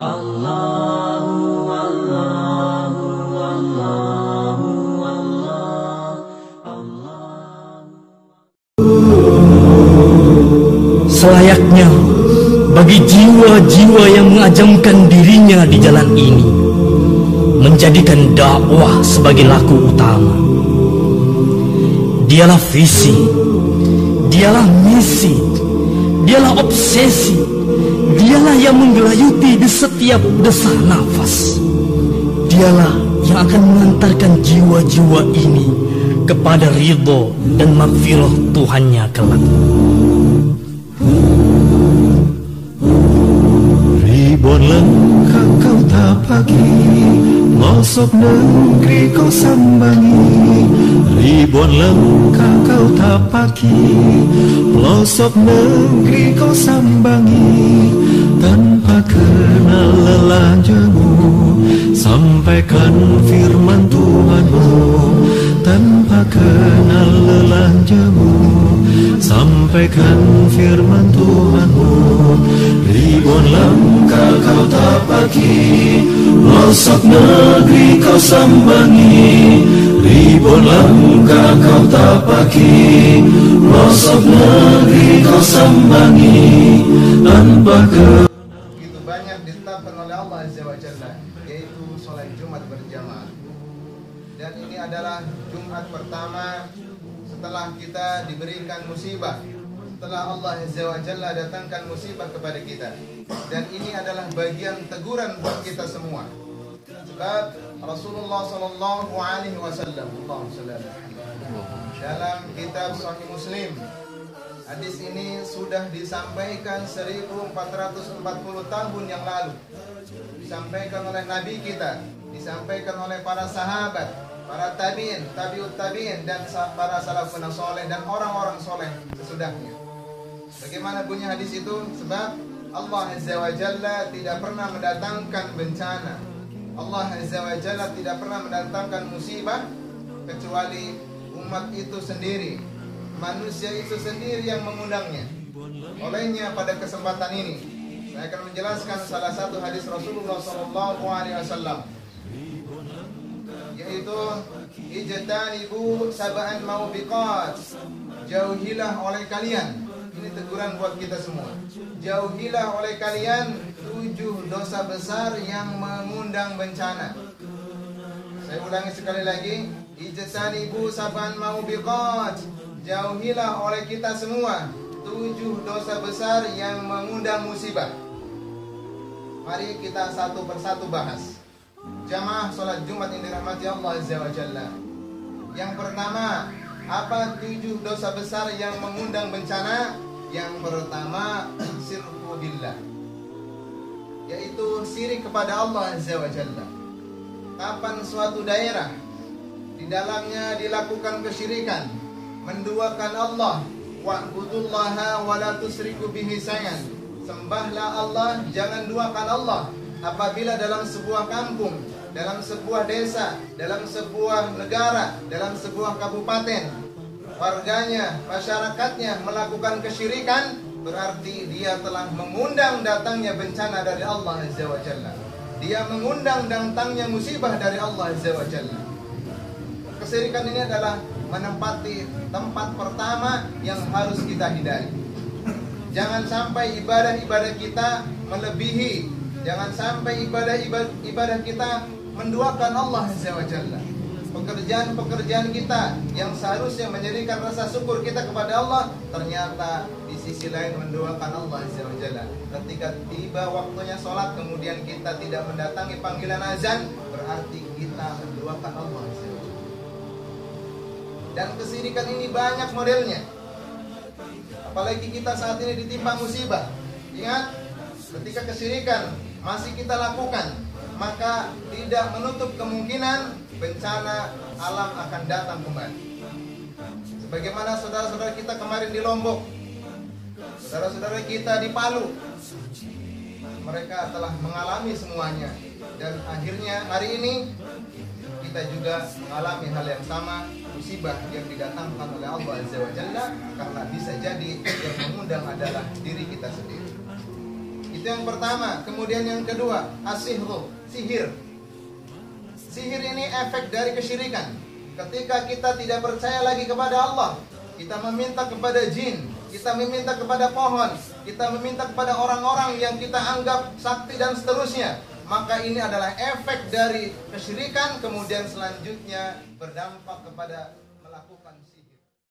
Allahu Allahu Allahu Allah. Selayaknya bagi jiwa-jiwa yang mengajamkan dirinya di jalan ini, menjadikan dakwah sebagai laku utama. Dialah visi, dialah misi, dialah obsesi, dialah yang menggelayuti di setiap desah nafas. Dialah yang akan mengantarkan jiwa-jiwa ini kepada ridho dan maghfirah Tuhannya kelak. Ribuan langkah kau tapaki, pelosok negeri kau sambangi. Ribuan langkah kau tapaki, pelosok negeri kau sambangi. Tanpa kenal lelah jemu, sampaikan firman Tuhanmu. Tanpa kenal lelah jemu, sampaikan firman Tuhanmu. Ribuan langkah kau tapaki, pelosok negeri kau sambangi. Ribuan langkah kau tapaki, pelosok negeri kau sambangi. Tanpa begitu banyak ditetapkan oleh Allah Azza wa Jalla, yaitu sholat Jumat berjamaah. Dan ini adalah Jumat pertama setelah kita diberikan musibah, setelah Allah Azza wa Jalla datangkan musibah kepada kita. Dan ini adalah bagian teguran buat kita semua. Sebab Rasulullah sallallahu alaihi wasallam dalam kitab Sahih Muslim, hadis ini sudah disampaikan 1440 tahun yang lalu. Disampaikan oleh Nabi kita, disampaikan oleh para sahabat, para tabi'in, tabi'ut tabi'in, dan para salafun saleh dan orang-orang soleh sesudahnya. Bagaimana bunyi hadis itu? Sebab Allah Azza wa Jalla tidak pernah mendatangkan bencana, Allah Azza wa Jalla tidak pernah mendatangkan musibah kecuali umat itu sendiri, manusia itu sendiri yang mengundangnya. Olehnya pada kesempatan ini saya akan menjelaskan salah satu hadis Rasulullah SAW, yaitu ijtanibu sab'an maubiqat, jauhilah oleh kalian. Ini teguran buat kita semua. Jauhilah oleh kalian 7 dosa besar yang mengundang bencana. Saya ulangi sekali lagi, ijtanibu sab'an maubiqat, jauhilah oleh kita semua 7 dosa besar yang mengundang musibah. Mari kita satu persatu bahas. Jamaah salat Jumat yang dirahmati Allah Azza wa Jalla. Yang pertama, apa 7 dosa besar yang mengundang bencana? Yang pertama, syirku billah, yaitu syirik kepada Allah Azza wa Jalla. Kapan suatu daerah di dalamnya dilakukan kesyirikan, menduakan Allah, wa'budullaha wa la tusyriku bihi syai'an, sembahlah Allah, jangan duakan Allah. Apabila dalam sebuah kampung, dalam sebuah desa, dalam sebuah negara, dalam sebuah kabupaten, warganya, masyarakatnya melakukan kesyirikan, berarti dia telah mengundang datangnya bencana dari Allah Azza wa Jalla. Dia mengundang datangnya musibah dari Allah Azza wa Jalla. Kesyirikan ini adalah menempati tempat pertama yang harus kita hindari. Jangan sampai ibadah-ibadah kita melebihi, jangan sampai ibadah kita menduakan Allah Azza wa Jalla. Pekerjaan-pekerjaan kita yang seharusnya menjadikan rasa syukur kita kepada Allah, ternyata di sisi lain menduakan Allah Azza wa Jalla. Ketika tiba waktunya sholat kemudian kita tidak mendatangi panggilan azan, berarti kita menduakan Allah Azza wa Jalla. Dan kesyirikan ini banyak modelnya. Apalagi kita saat ini ditimpa musibah. Ingat, ketika kesyirikan masih kita lakukan, maka tidak menutup kemungkinan bencana alam akan datang kembali. Sebagaimana saudara-saudara kita kemarin di Lombok, saudara-saudara kita di Palu, mereka telah mengalami semuanya. Dan akhirnya hari ini kita juga mengalami hal yang sama, musibah yang didatangkan oleh Allah Azza wa Jalla, karena bisa jadi yang mengundang adalah diri kita sendiri. Itu yang pertama. Kemudian yang kedua, as-sihru, sihir. Sihir ini efek dari kesyirikan. Ketika kita tidak percaya lagi kepada Allah, kita meminta kepada jin, kita meminta kepada pohon, kita meminta kepada orang-orang yang kita anggap sakti dan seterusnya, maka ini adalah efek dari kesyirikan. Kemudian selanjutnya berdampak kepada melakukan